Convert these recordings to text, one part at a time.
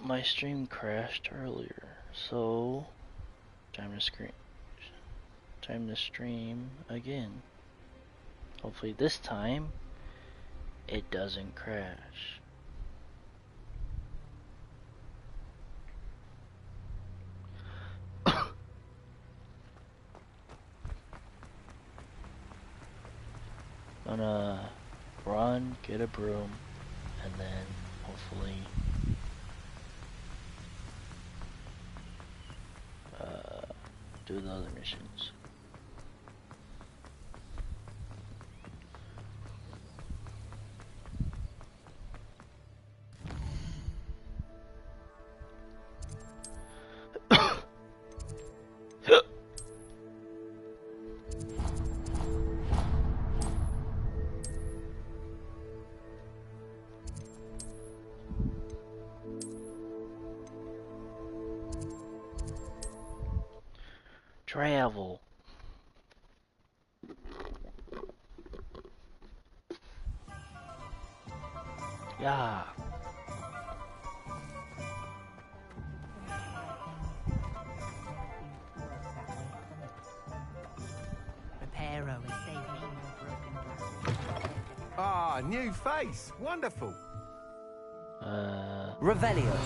My stream crashed earlier, so time to stream again. Hopefully this time it doesn't crash. Gonna run, get a broom, and then hopefully do the other missions. Travel. Yeah. Reparo and save me more broken glass. Ah, new face. Wonderful. Revelio.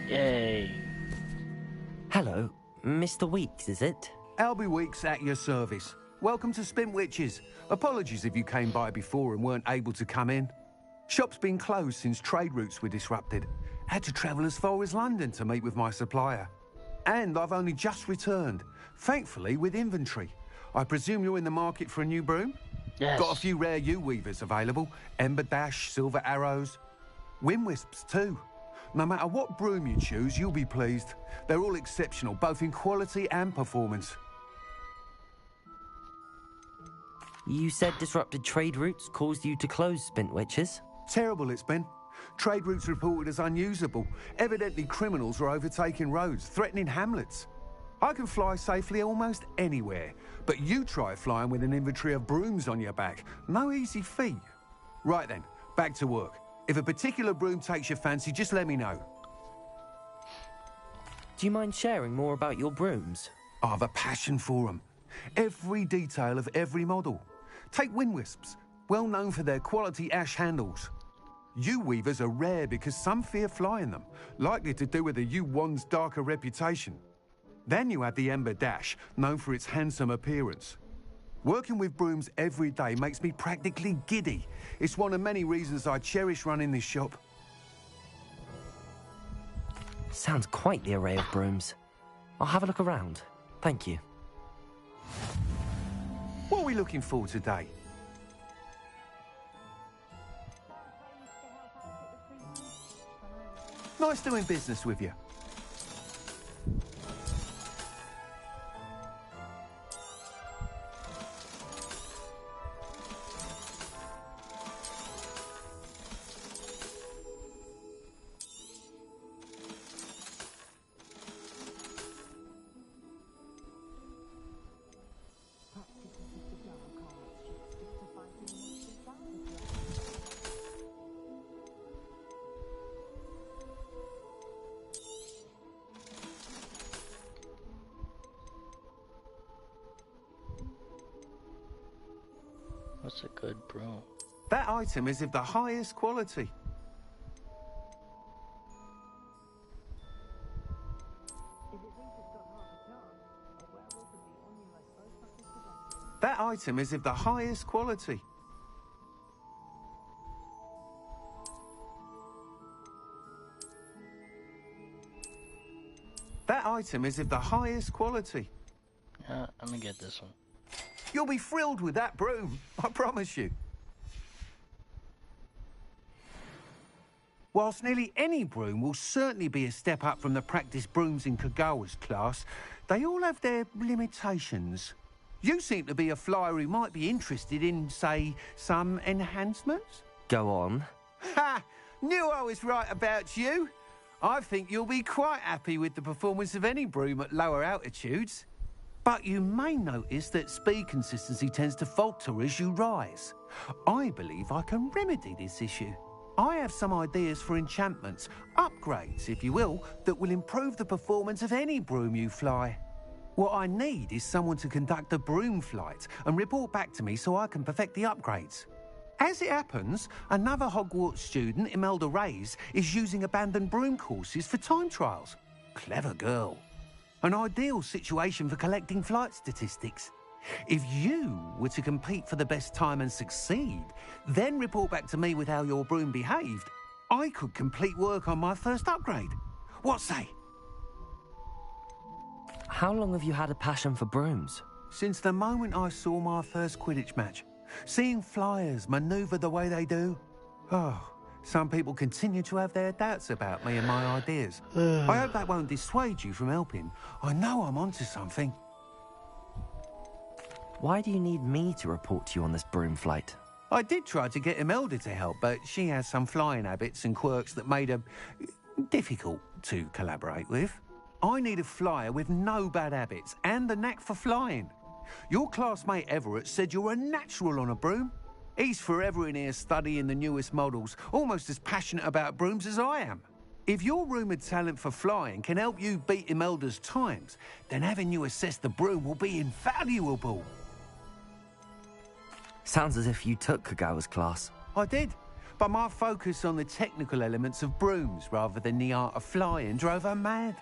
Yay. Hello, Mr. Weeks, is it? Albie Weeks at your service. Welcome to Spintwitches. Apologies if you came by before and weren't able to come in. Shop's been closed since trade routes were disrupted. Had to travel as far as London to meet with my supplier. And I've only just returned, thankfully with inventory. I presume you're in the market for a new broom? Yes. Got a few rare U-weavers available. Ember Dash, Silver Arrows. Wind Wisps too. No matter what broom you choose, you'll be pleased. They're all exceptional, both in quality and performance. You said disrupted trade routes caused you to close Spintwitches? Terrible it's been. Trade routes reported as unusable. Evidently criminals are overtaking roads, threatening hamlets. I can fly safely almost anywhere, but you try flying with an inventory of brooms on your back. No easy feat. Right then, back to work. If a particular broom takes your fancy, just let me know. Do you mind sharing more about your brooms? I have a passion for them. Every detail of every model. Take Wind Wisps, well known for their quality ash handles. U-weavers are rare because some fear flying them, likely to do with the U-wand's darker reputation. Then you have the Ember Dash, known for its handsome appearance. Working with brooms every day makes me practically giddy. It's one of many reasons I cherish running this shop. Sounds quite the array of brooms. I'll have a look around. Thank you. What are we looking for today? Nice doing business with you. What's a good broom? That item is of the highest quality. That item is of the highest quality. That item is of the highest quality. Yeah, I'm gonna get this one. You'll be thrilled with that broom, I promise you. Whilst nearly any broom will certainly be a step up from the practice brooms in Kagawa's class, they all have their limitations. You seem to be a flyer who might be interested in, say, some enhancements? Go on. Ha! Knew I was right about you. I think you'll be quite happy with the performance of any broom at lower altitudes. But you may notice that speed consistency tends to falter as you rise. I believe I can remedy this issue. I have some ideas for enchantments, upgrades, if you will, that will improve the performance of any broom you fly. What I need is someone to conduct a broom flight and report back to me so I can perfect the upgrades. As it happens, another Hogwarts student, Imelda Reyes, is using abandoned broom courses for time trials. Clever girl. An ideal situation for collecting flight statistics. If you were to compete for the best time and succeed, then report back to me with how your broom behaved, I could complete work on my first upgrade. What say? How long have you had a passion for brooms? Since the moment I saw my first Quidditch match. Seeing flyers manoeuvre the way they do. Oh, some people continue to have their doubts about me and my ideas. I hope that won't dissuade you from helping. I know I'm onto something. Why do you need me to report to you on this broom flight? I did try to get Imelda to help, but she has some flying habits and quirks that made her difficult to collaborate with. I need a flyer with no bad habits and a knack for flying. Your classmate Everett said you're a natural on a broom. He's forever in here studying the newest models, almost as passionate about brooms as I am. If your rumoured talent for flying can help you beat Imelda's times, then having you assess the broom will be invaluable. Sounds as if you took Kagawa's class. I did, but my focus on the technical elements of brooms rather than the art of flying drove her mad.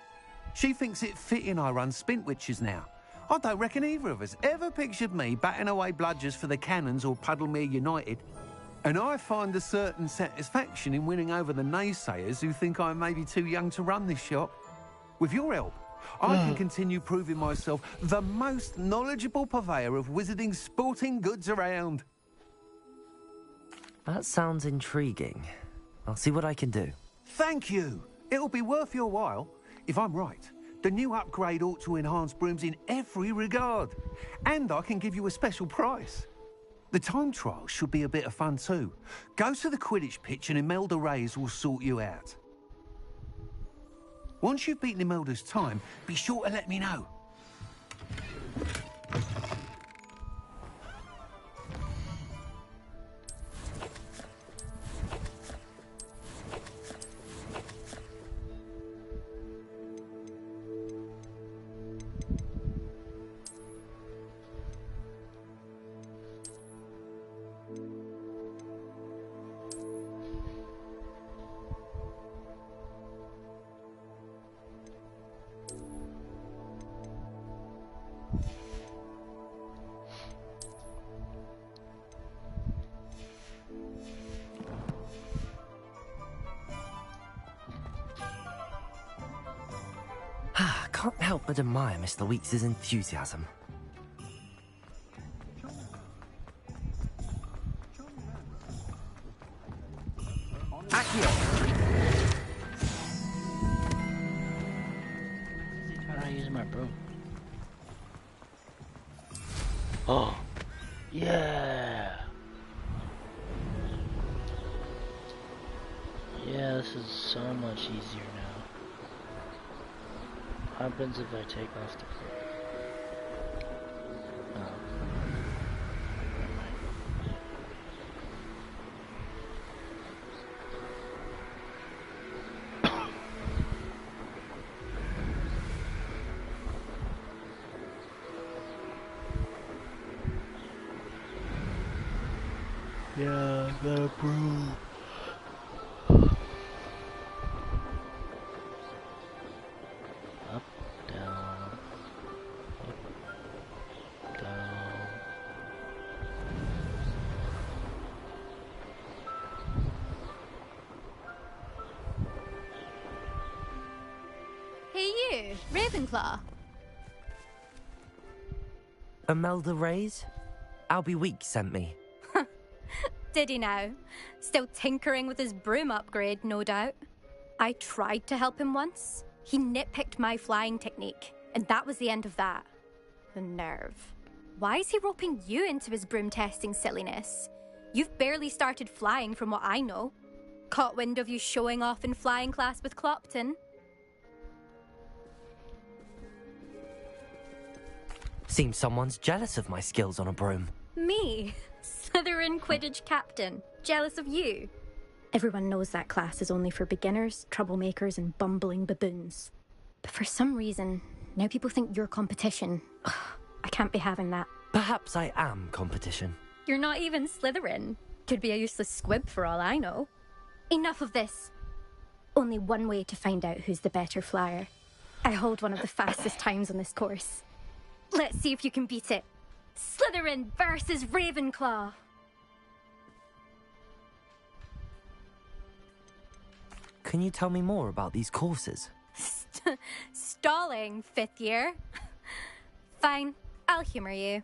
She thinks it fitting I run Spintwitches now. I don't reckon either of us ever pictured me batting away bludgers for the Cannons or Puddlemere United. And I find a certain satisfaction in winning over the naysayers who think I may be too young to run this shop. With your help, I can continue proving myself the most knowledgeable purveyor of wizarding sporting goods around. That sounds intriguing. I'll see what I can do. Thank you. It'll be worth your while. If I'm right, the new upgrade ought to enhance brooms in every regard. And I can give you a special price. The time trial should be a bit of fun too. Go to the Quidditch pitch and Imelda Reyes will sort you out. Once you've beaten Imelda's time, be sure to let me know. Can't help but admire Mr. Weeks' enthusiasm. Accio! How do I use my broom? Oh, yeah. Yeah, this is so much easier now. What happens if I take off the cloak? Oh. Never mind. Yeah, I got a broom. Up, down, up, down. Hey you, Ravenclaw. Imelda Reyes? Albie Weeks sent me. Did he now? Still tinkering with his broom upgrade, no doubt. I tried to help him once. He nitpicked my flying technique, and that was the end of that. The nerve. Why is he roping you into his broom testing silliness? You've barely started flying from what I know. Caught wind of you showing off in flying class with Clopton. Seems someone's jealous of my skills on a broom. Me? Slytherin Quidditch captain. Jealous of you? Everyone knows that class is only for beginners, troublemakers, and bumbling baboons. But for some reason, now people think you're competition. Ugh, I can't be having that. Perhaps I am competition. You're not even Slytherin. Could be a useless squib for all I know. Enough of this. Only one way to find out who's the better flyer. I hold one of the fastest times on this course. Let's see if you can beat it. Slytherin versus Ravenclaw. Can you tell me more about these courses? Stalling, 5th year. Fine, I'll humour you.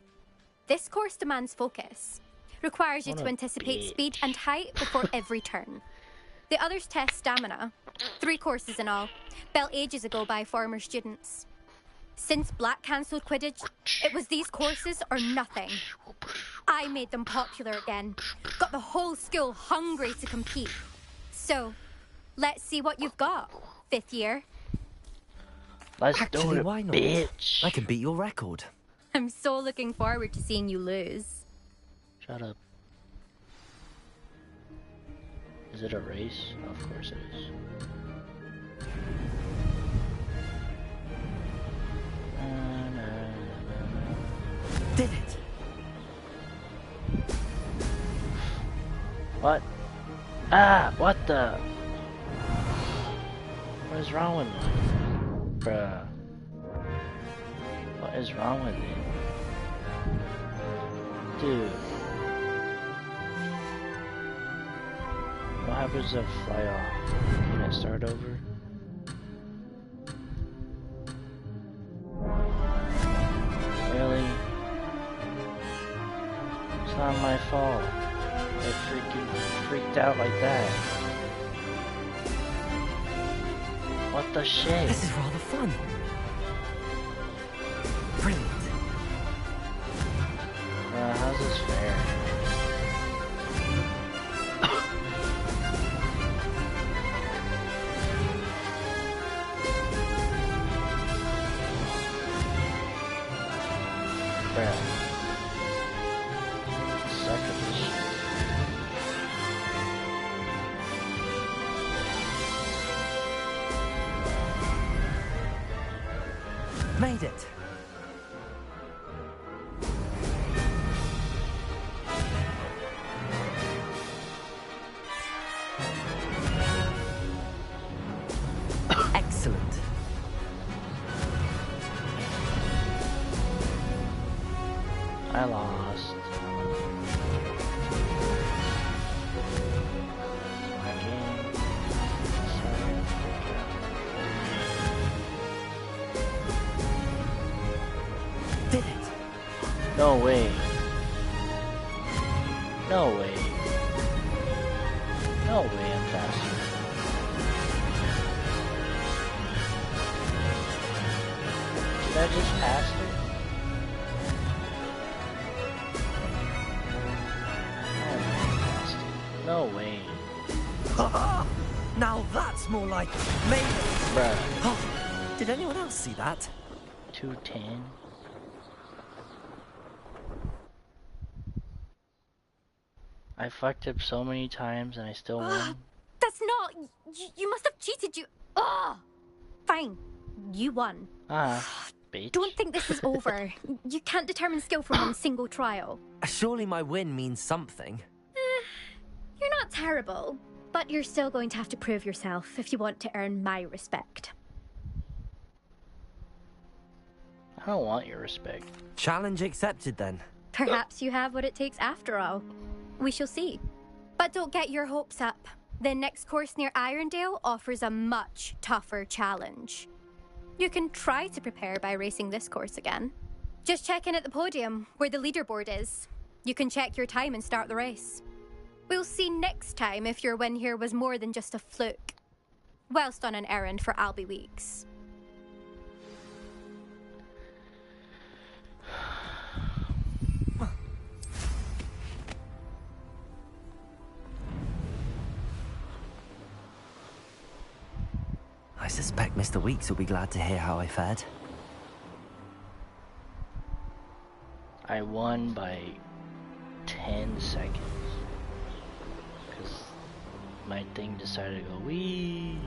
This course demands focus. Requires you to anticipate speed and height before every turn. The others test stamina. 3 courses in all, built ages ago by former students. Since Black cancelled Quidditch, it was these courses or nothing. I made them popular again. Got the whole school hungry to compete. So, let's see what you've got, 5th year. Let's Actually, do it, why not? bitch. I can beat your record. I'm so looking forward to seeing you lose. Shut up. Is it a race? Of course it is. Did it? What? Ah! What the? What is wrong with me? Bruh. What is wrong with me? Dude. What happens if I fly off? Can I start over? Really? It's not my fault. I freaked out like that. What the shit? This is rather fun. Brilliant. How's this fair? Bruh. Suck at this shit. Made it. Excellent. I lost. My game. Sorry. Did it. No way. No way. No way I'm faster. Did I just pass it? No way. Now that's more like made it. Bruh. Oh, did anyone else see that? 210. I fucked up so many times and I still won. That's not... You must have cheated, you... Ugh! Fine. You won. Bitch. Don't think this is over. You can't determine skill from one single trial. Surely my win means something. You're not terrible, but you're still going to have to prove yourself if you want to earn my respect. I don't want your respect. Challenge accepted then. Perhaps you have what it takes after all. We shall see. But don't get your hopes up. The next course near Irondale offers a much tougher challenge. You can try to prepare by racing this course again. Just check in at the podium, where the leaderboard is. You can check your time and start the race. We'll see next time if your win here was more than just a fluke. Whilst on an errand for Albie Weeks. I suspect Mr. Weeks will be glad to hear how I fared. I won by 10 seconds. Because my thing decided to go wee.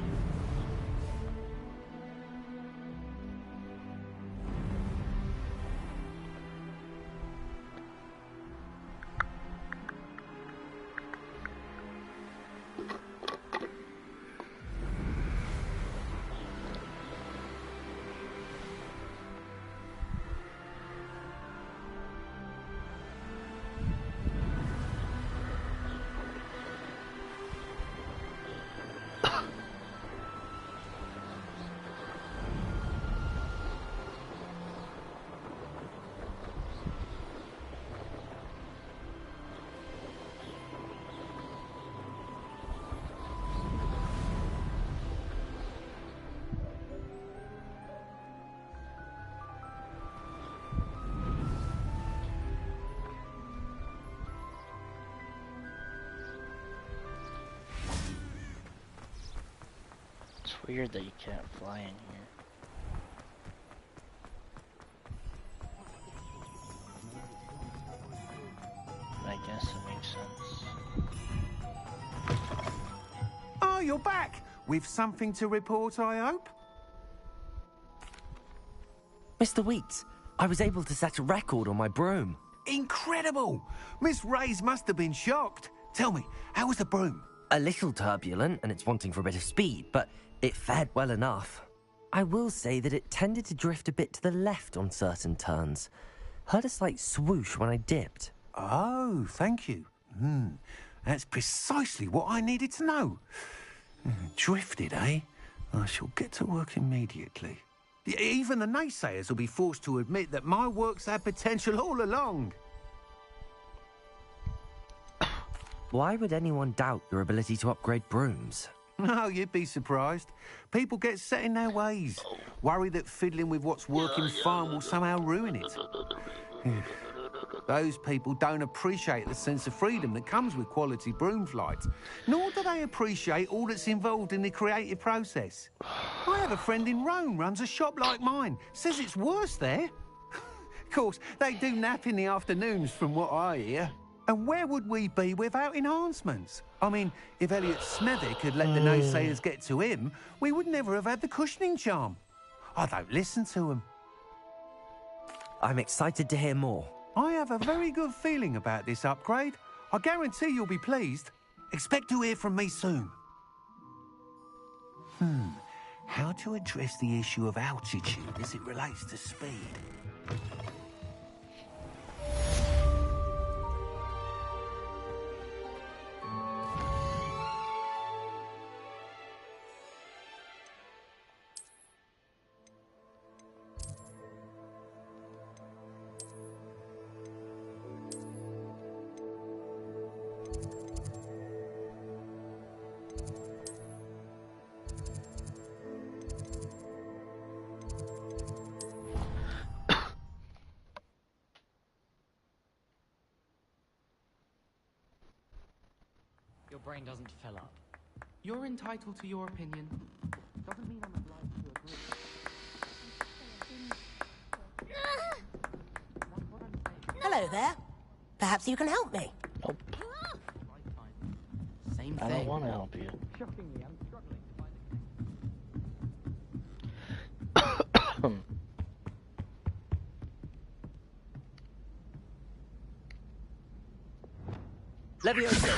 It's weird that you can't fly in here. I guess it makes sense. Oh, you're back! With something to report, I hope? Mr. Weeks, I was able to set a record on my broom. Incredible! Miss Reyes must have been shocked. Tell me, how was the broom? A little turbulent, and it's wanting for a bit of speed, but it fared well enough. I will say that it tended to drift a bit to the left on certain turns. Heard a slight swoosh when I dipped. Oh, thank you. That's precisely what I needed to know. Drifted, eh? I shall get to work immediately. Even the naysayers will be forced to admit that my work's had potential all along. Why would anyone doubt your ability to upgrade brooms? No, you'd be surprised. People get set in their ways, worry that fiddling with what's working fine will somehow ruin it. Those people don't appreciate the sense of freedom that comes with quality broom flight, nor do they appreciate all that's involved in the creative process. I have a friend in Rome runs a shop like mine, says it's worse there. Of course, they do nap in the afternoons from what I hear. And where would we be without enhancements? I mean, if Elliot Smethwick had let the naysayers get to him, we would never have had the cushioning charm. I don't listen to him. I'm excited to hear more. I have a very good feeling about this upgrade. I guarantee you'll be pleased. Expect to hear from me soon. How to address the issue of altitude as it relates to speed? Your brain doesn't fill up. You're entitled to your opinion. Doesn't mean I'm obliged to agree. Hello there. Perhaps you can help me. Nope. Same I thing. don't want to help you. Shockingly, I'm struggling to find Leviosa!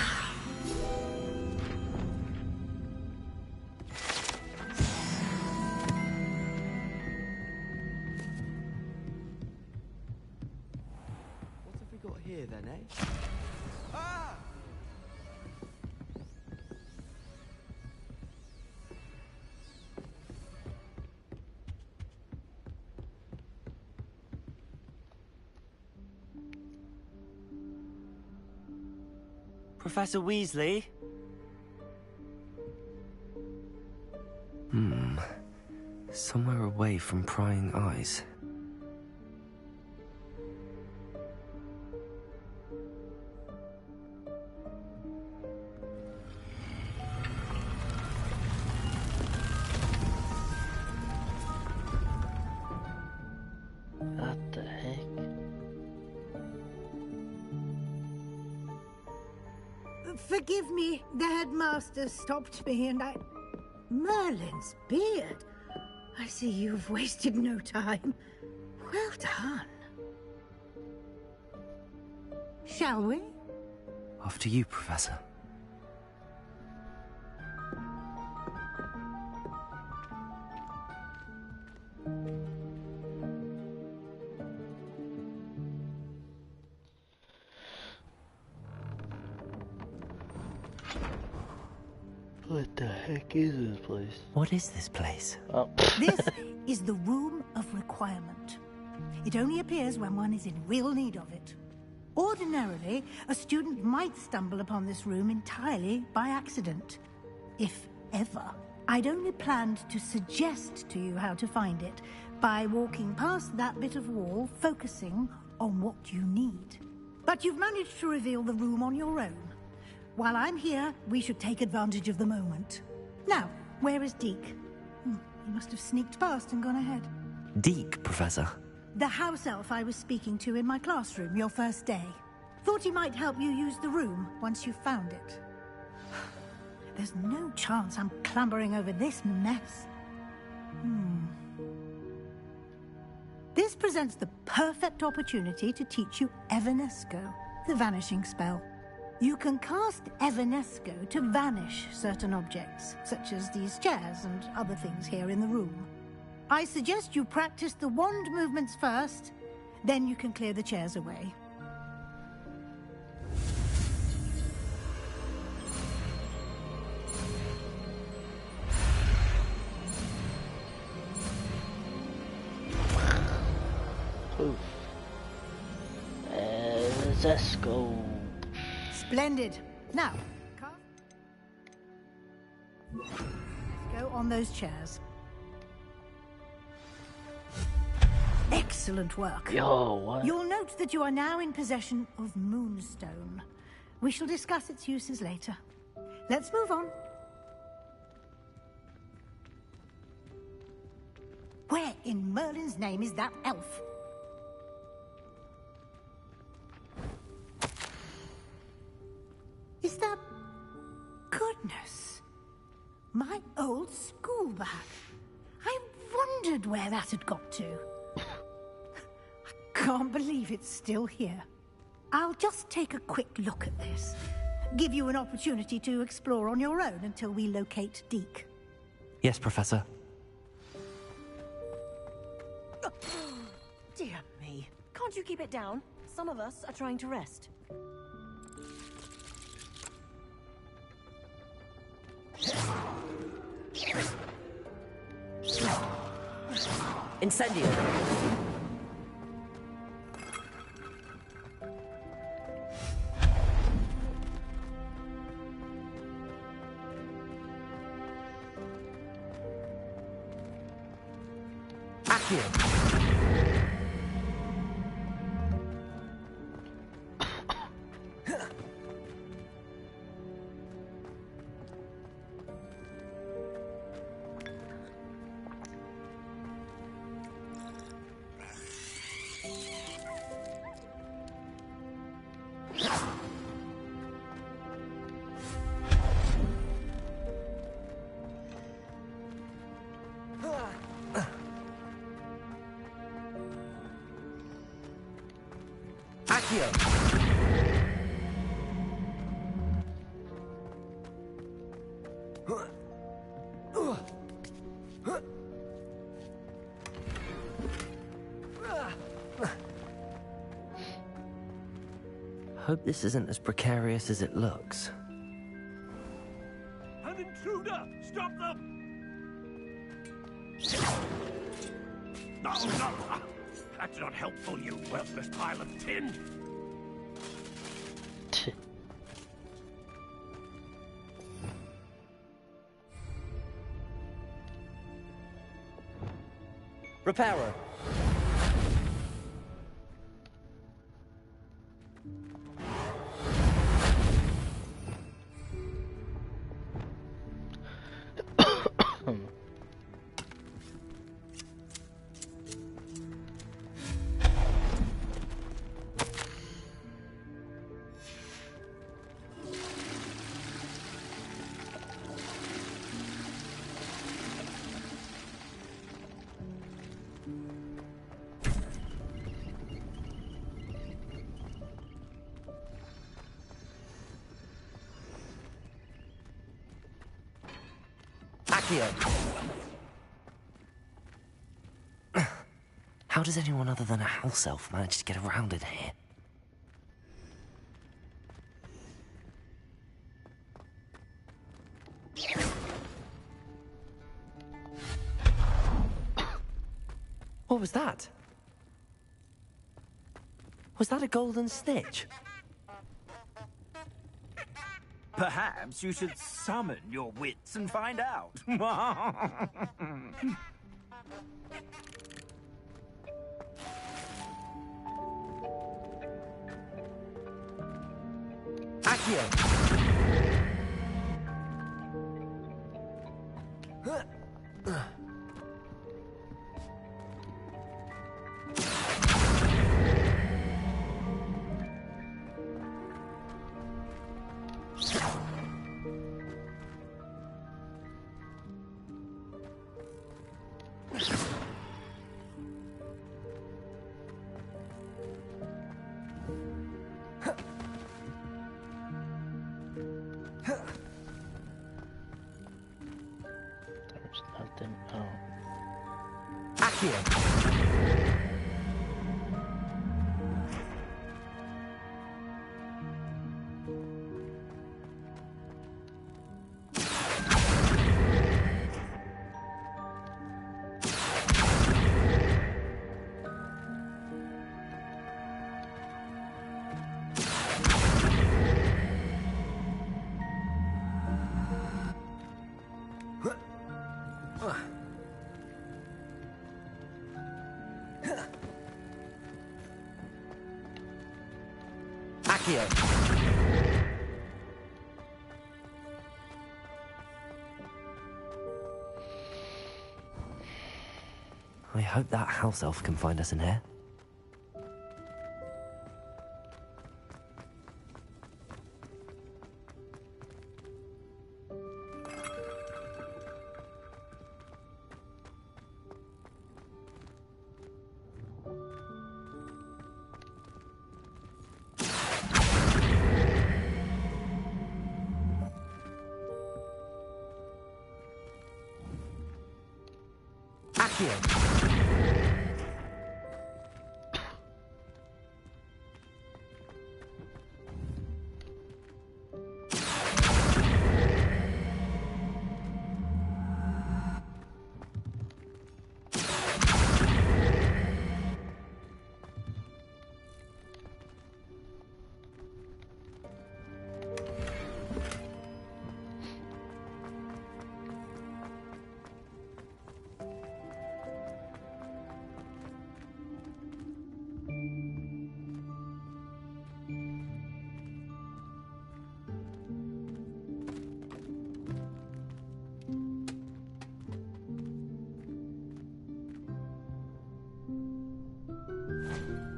What have we got here then, eh? Professor Weasley? Somewhere away from prying eyes. What the heck? Forgive me, the headmaster stopped me and I... Merlin's beard. I see you've wasted no time. Well done. Shall we? After you, Professor. What the heck is this place? What is this place? Oh. This is the Room of Requirement. It only appears when one is in real need of it. Ordinarily, a student might stumble upon this room entirely by accident. If ever. I'd only planned to suggest to you how to find it by walking past that bit of wall, focusing on what you need. But you've managed to reveal the room on your own. While I'm here, we should take advantage of the moment. Now, where is Deke? He must have sneaked past and gone ahead. Deke, Professor. The house elf I was speaking to in my classroom your first day. Thought he might help you use the room once you found it. There's no chance I'm clambering over this mess. This presents the perfect opportunity to teach you Evanesco, the vanishing spell. You can cast Evanesco to vanish certain objects, such as these chairs and other things here in the room. I suggest you practice the wand movements first, then you can clear the chairs away. Poof. Let's go. Splendid. Now, go on those chairs. Excellent work. Yo, what? You'll note that you are now in possession of Moonstone. We shall discuss its uses later. Let's move on. Where in Merlin's name is that elf? Is that... Goodness. My old school bag. I wondered where that had got to. I can't believe it's still here. I'll just take a quick look at this. Give you an opportunity to explore on your own until we locate Deke. Yes, Professor. Dear me. Can't you keep it down? Some of us are trying to rest. Incendio! Accio! Hope this isn't as precarious as it looks. An intruder! Stop them! No, no! That's not helpful, you worthless pile of tin! Repairer! Accio! How does anyone other than a house elf manage to get around in here? What was that? Was that a golden snitch? Perhaps you should summon your wits and find out. Accio! There's nothing. Oh. Accio! Accio! I hope that house elf can find us in here. Accio!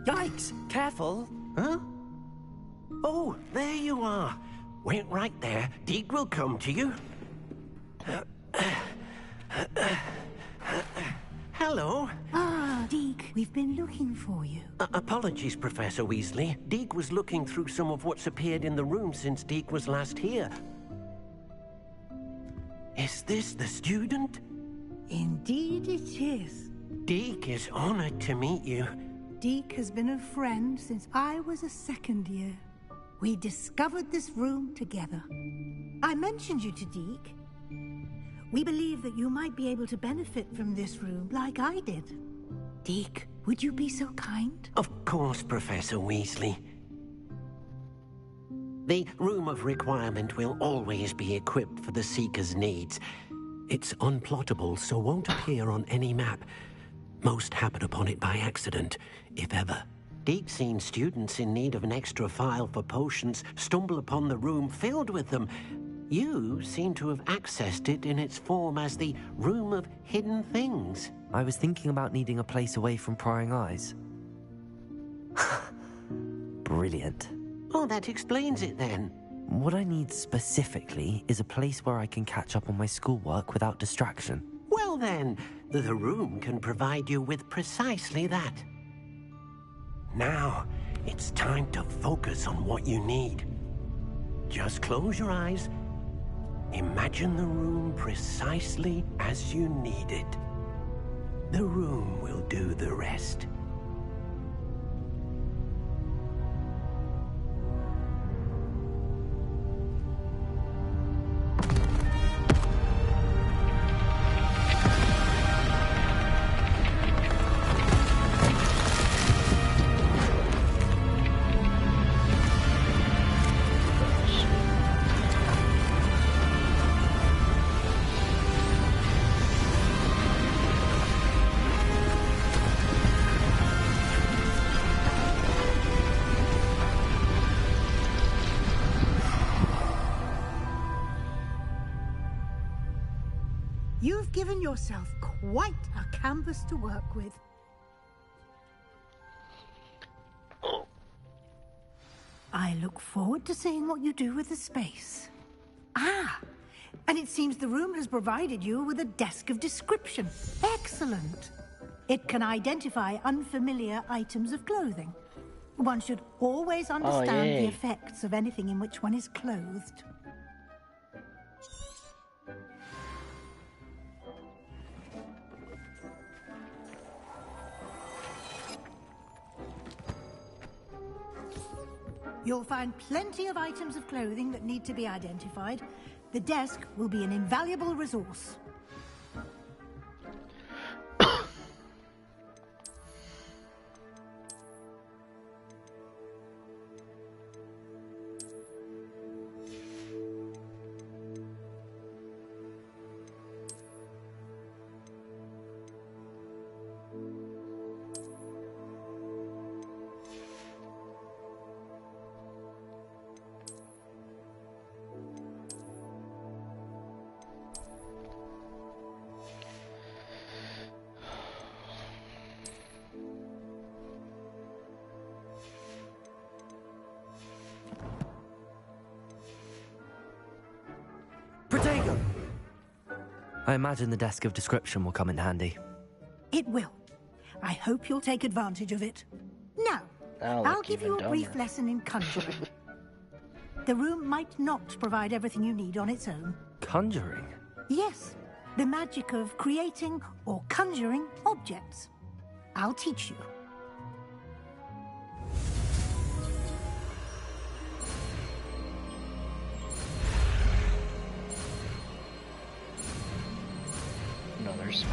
Yikes! Careful! Huh? Oh, there you are. Wait right there. Deke will come to you. Hello. Ah, Deke, we've been looking for you. Apologies, Professor Weasley. Deke was looking through some of what's appeared in the room since Deke was last here. Is this the student? Indeed it is. Deke is honored to meet you. Deke has been a friend since I was a second year. We discovered this room together. I mentioned you to Deke. We believe that you might be able to benefit from this room like I did. Deke, would you be so kind? Of course, Professor Weasley. The Room of Requirement will always be equipped for the Seeker's needs. It's unplottable, so won't appear on any map. Most happen upon it by accident, if ever. Deke's seen students in need of an extra file for potions stumble upon the room filled with them. You seem to have accessed it in its form as the Room of Hidden Things. I was thinking about needing a place away from prying eyes. Brilliant. Oh, that explains it then. What I need specifically is a place where I can catch up on my schoolwork without distraction. Well then, the room can provide you with precisely that. Now, it's time to focus on what you need. Just close your eyes. Imagine imagine the room precisely as you need it. The room will do the rest. You've given yourself quite a canvas to work with. I look forward to seeing what you do with the space. Ah, and it seems the room has provided you with a desk of description. Excellent. It can identify unfamiliar items of clothing. One should always understand the effects of anything in which one is clothed. You'll find plenty of items of clothing that need to be identified. The desk will be an invaluable resource. Protego! I imagine the desk of description will come in handy. It will. I hope you'll take advantage of it. Now, I'll give you a brief lesson in conjuring. The room might not provide everything you need on its own. Conjuring? Yes, the magic of creating or conjuring objects. I'll teach you. Another spell.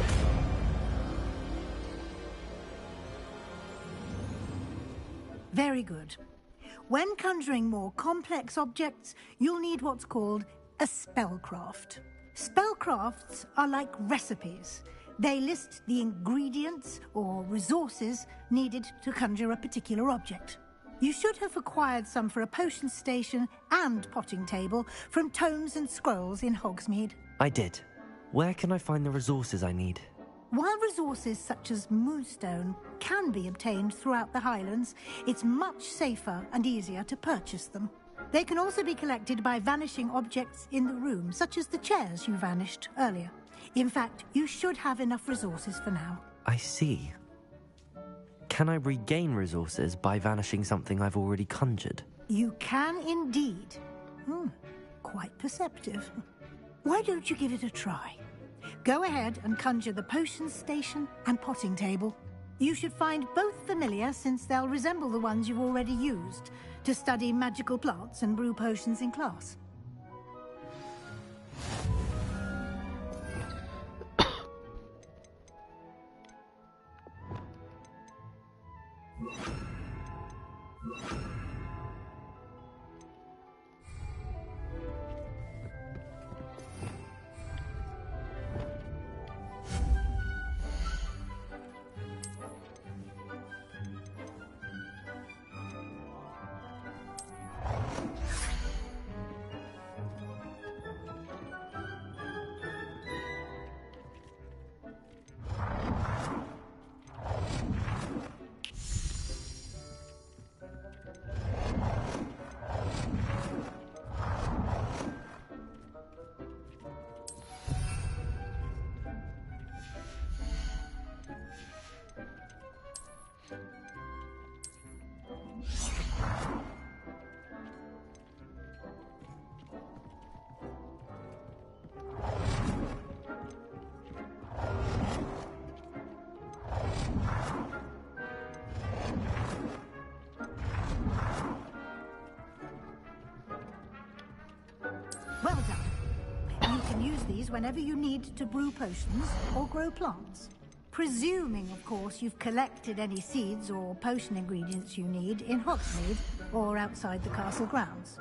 Very good. When conjuring more complex objects, you'll need what's called a spellcraft. Spellcrafts are like recipes. They list the ingredients or resources needed to conjure a particular object. You should have acquired some for a potion station and potting table from tomes and scrolls in Hogsmeade. I did. Where can I find the resources I need? While resources such as moonstone can be obtained throughout the Highlands, it's much safer and easier to purchase them. They can also be collected by vanishing objects in the room, such as the chairs you vanished earlier. In fact, you should have enough resources for now. I see. Can I regain resources by vanishing something I've already conjured? You can indeed. Quite perceptive. Why don't you give it a try? Go ahead and conjure the potion station and potting table. You should find both familiar, since they'll resemble the ones you've already used to study magical plants and brew potions in class. use these whenever you need to brew potions or grow plants. Presuming, of course, you've collected any seeds or potion ingredients you need in Hogsmeade or outside the castle grounds.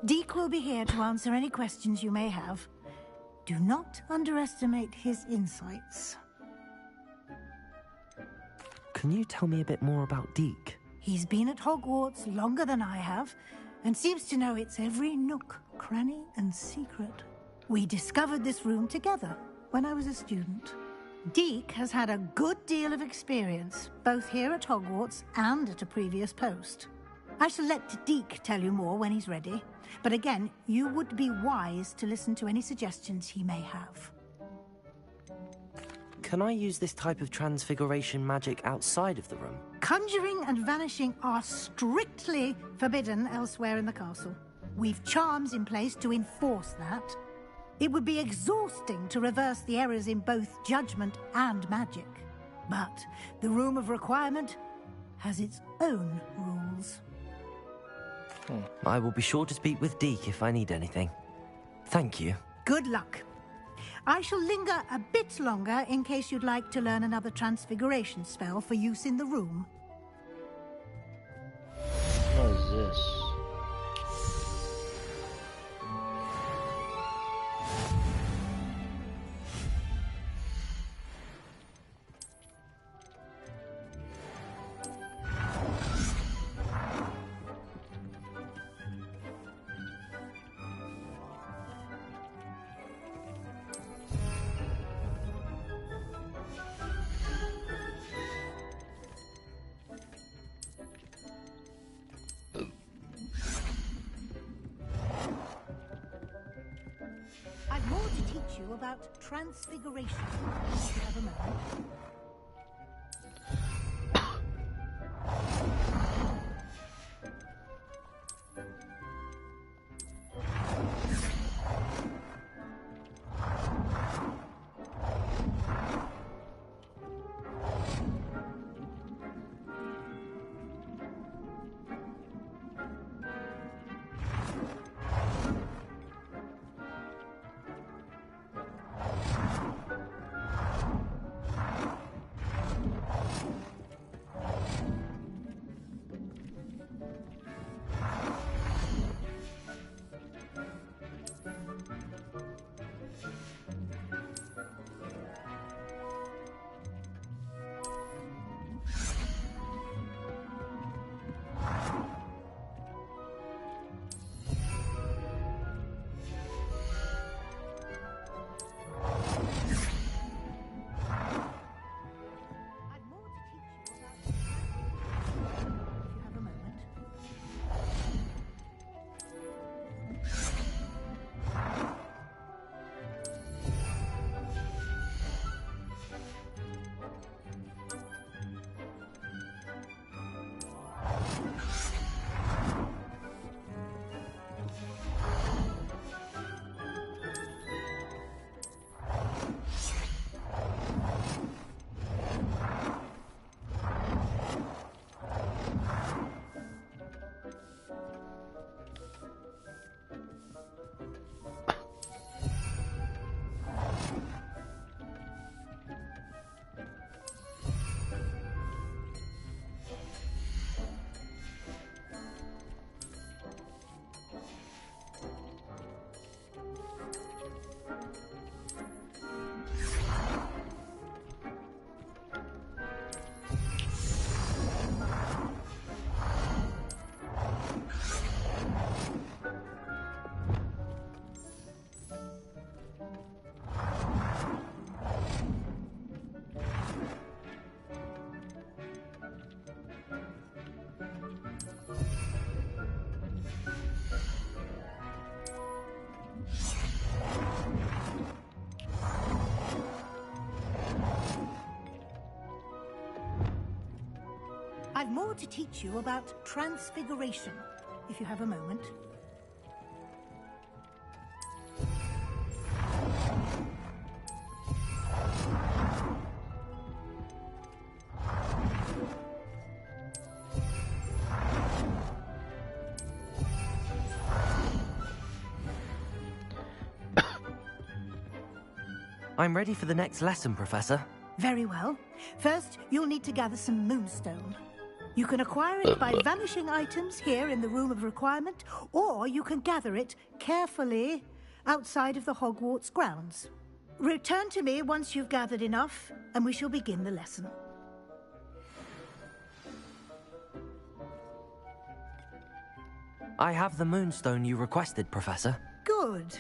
Deke will be here to answer any questions you may have. Do not underestimate his insights. Can you tell me a bit more about Deke? He's been at Hogwarts longer than I have, and seems to know its every nook, cranny, and secret. We discovered this room together when I was a student. Deke has had a good deal of experience, both here at Hogwarts and at a previous post. I shall let Deke tell you more when he's ready, but again, you would be wise to listen to any suggestions he may have. Can I use this type of transfiguration magic outside of the room? Conjuring and vanishing are strictly forbidden elsewhere in the castle. We've charms in place to enforce that. It would be exhausting to reverse the errors in both judgment and magic. But the Room of Requirement has its own rules. I will be sure to speak with Deke if I need anything. Thank you. Good luck. I shall linger a bit longer in case you'd like to learn another transfiguration spell for use in the room. What is this? I've more to teach you about transfiguration. If you have a moment. I've more to teach you about transfiguration, if you have a moment. I'm ready for the next lesson, Professor. Very well. First, you'll need to gather some moonstone. You can acquire it by vanishing items here in the Room of Requirement, or you can gather it carefully outside of the Hogwarts grounds. Return to me once you've gathered enough, and we shall begin the lesson. I have the moonstone you requested, Professor. Good.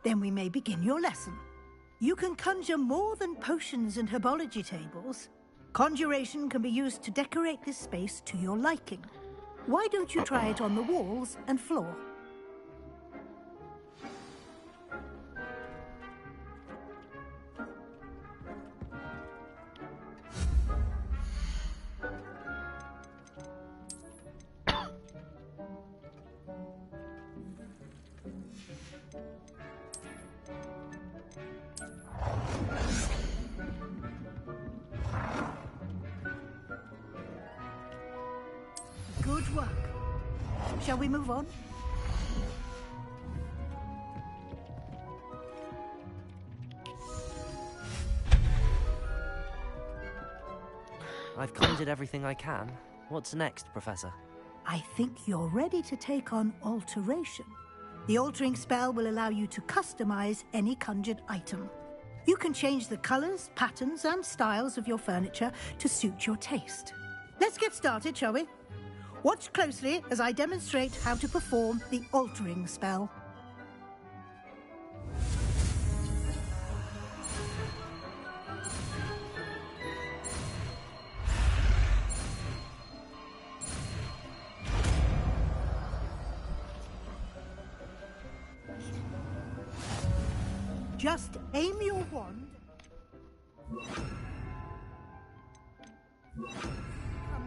Then we may begin your lesson. You can conjure more than potions and herbology tables. Conjuration can be used to decorate this space to your liking. Why don't you try it on the walls and floor? Good work. Shall we move on? I've conjured everything I can. What's next, Professor? I think you're ready to take on alteration. The altering spell will allow you to customize any conjured item. You can change the colors, patterns, and styles of your furniture to suit your taste. Let's get started, shall we? Watch closely as I demonstrate how to perform the altering spell. Just aim your wand.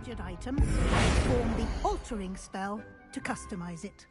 Conjured item and perform the altering spell to customize it.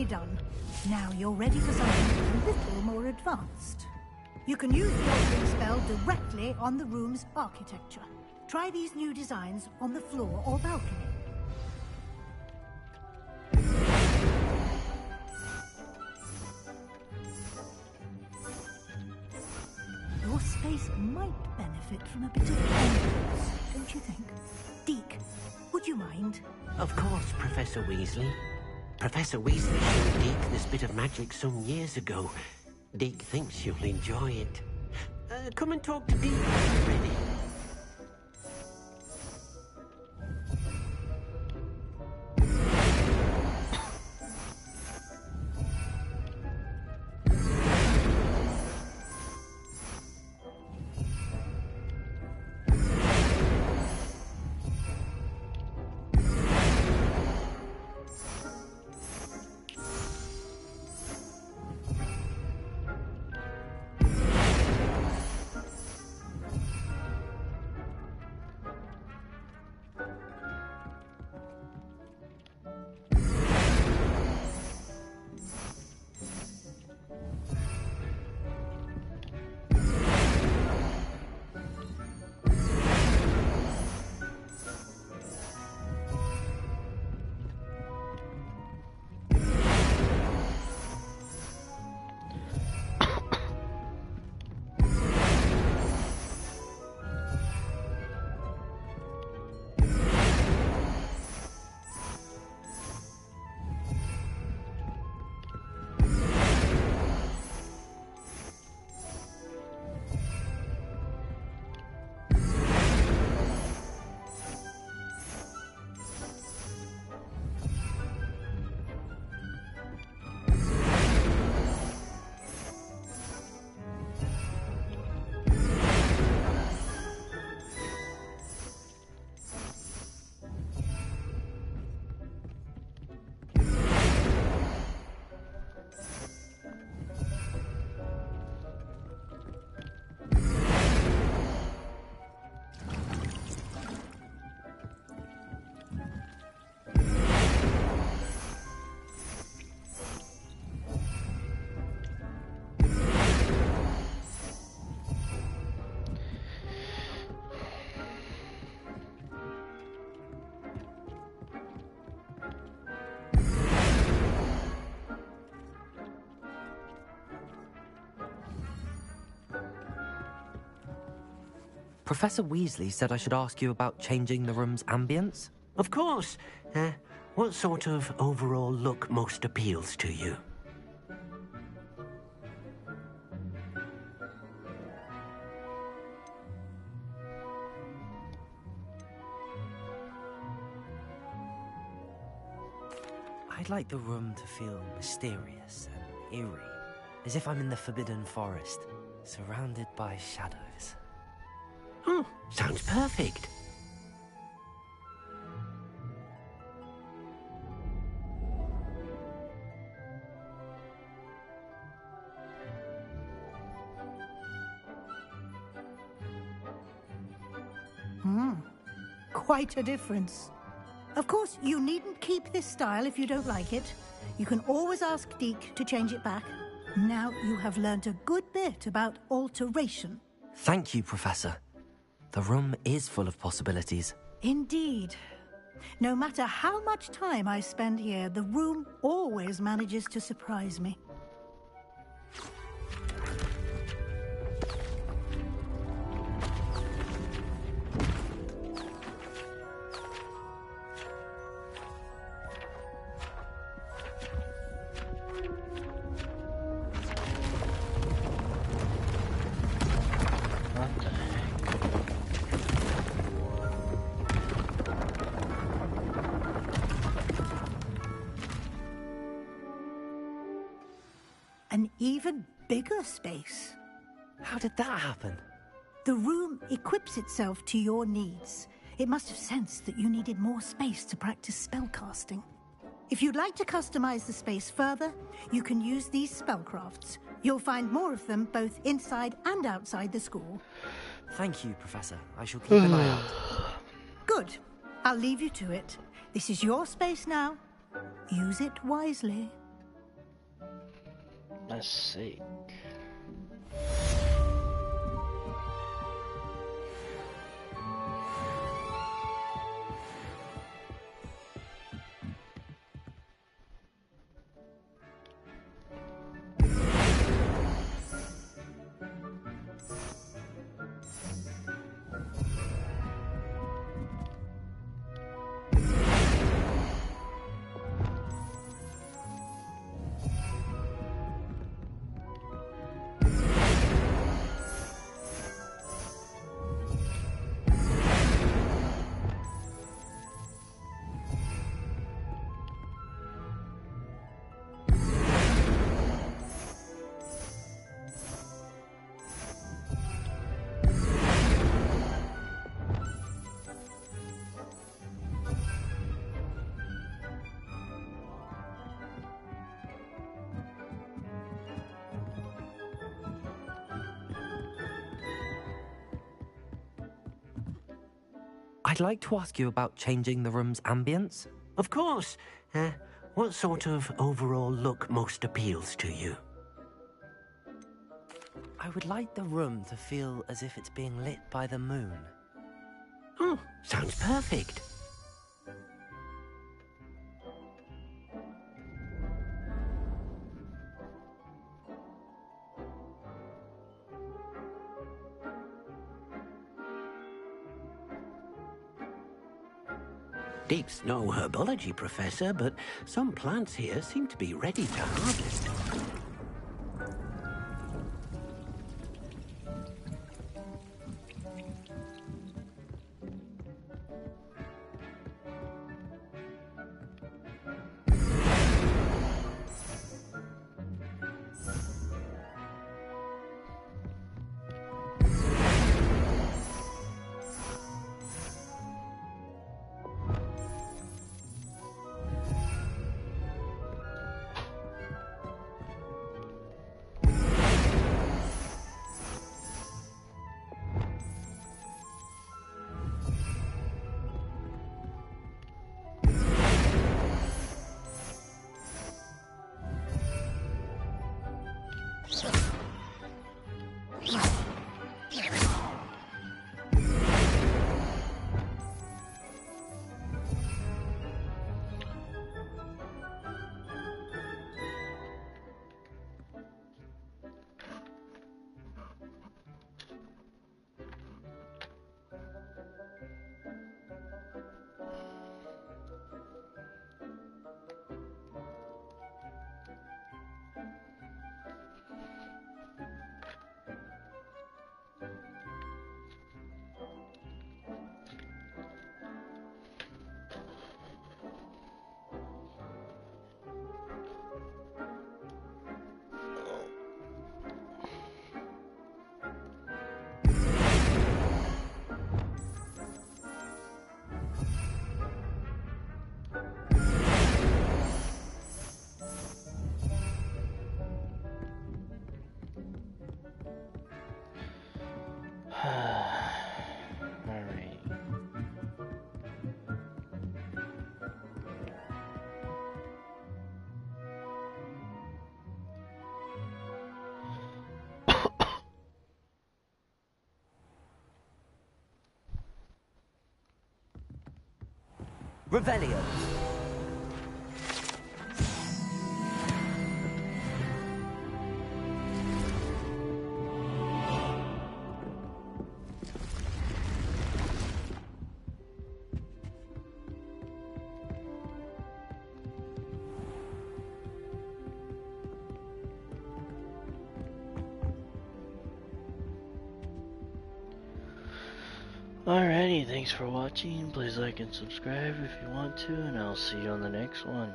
Nicely done. Now you're ready for something a little more advanced. You can use the altering spell directly on the room's architecture. Try these new designs on the floor or balcony. Your space might benefit from a bit of ambience, don't you think? Deke, would you mind? Of course, Professor Weasley. Professor Weasley showed Deke this bit of magic some years ago. Deke thinks you'll enjoy it. Come and talk to Deke when you're ready. Professor Weasley said I should ask you about changing the room's ambience. Of course. What sort of overall look most appeals to you? I'd like the room to feel mysterious and eerie, as if I'm in the Forbidden Forest, surrounded by shadows. Oh, sounds perfect. Quite a difference. Of course, you needn't keep this style if you don't like it. You can always ask Deke to change it back. Now you have learnt a good bit about alteration. Thank you, Professor. The room is full of possibilities. Indeed. No matter how much time I spend here, the room always manages to surprise me. An even bigger space. How did that happen? The room equips itself to your needs. It must have sensed that you needed more space to practice spellcasting. If you'd like to customize the space further, you can use these spellcrafts. You'll find more of them both inside and outside the school. Thank you, Professor. I shall keep an eye out. Good. I'll leave you to it. This is your space now. Use it wisely. That's sick. I'd like to ask you about changing the room's ambience. Of course. What sort of overall look most appeals to you? I would like the room to feel as if it's being lit by the moon. Oh, sounds perfect. Deep's no herbology professor, but some plants here seem to be ready to harvest. Alright. Revelio. Alrighty, thanks for watching. Please like and subscribe if you want to, and I'll see you on the next one.